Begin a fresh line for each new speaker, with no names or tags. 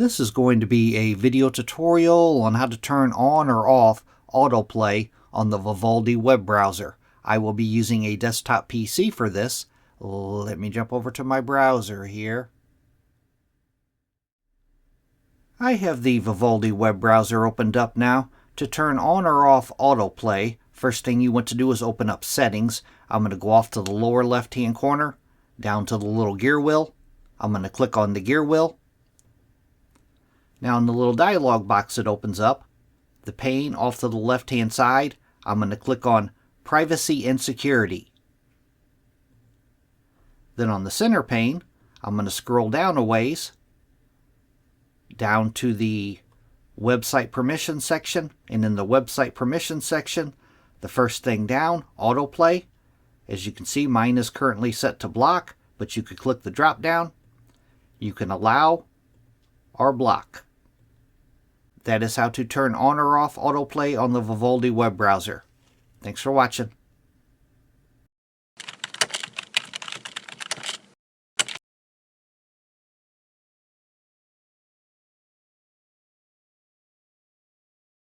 This is going to be a video tutorial on how to turn on or off autoplay on the Vivaldi web browser. I will be using a desktop PC for this. Let me jump over to my browser here. I have the Vivaldi web browser opened up now. To turn on or off autoplay, first thing you want to do is open up Settings. I'm going to go off to the lower left-hand corner, down to the little gear wheel. I'm going to click on the gear wheel. Now in the little dialog box that opens up, the pane off to the left-hand side, I'm going to click on Privacy and Security. Then on the center pane, I'm going to scroll down a ways, down to the Website Permissions section, and in the Website Permissions section, the first thing down, Autoplay. As you can see, mine is currently set to block, but you could click the drop down. You can allow or block. That is how to turn on or off autoplay on the Vivaldi web browser. Thanks for watching.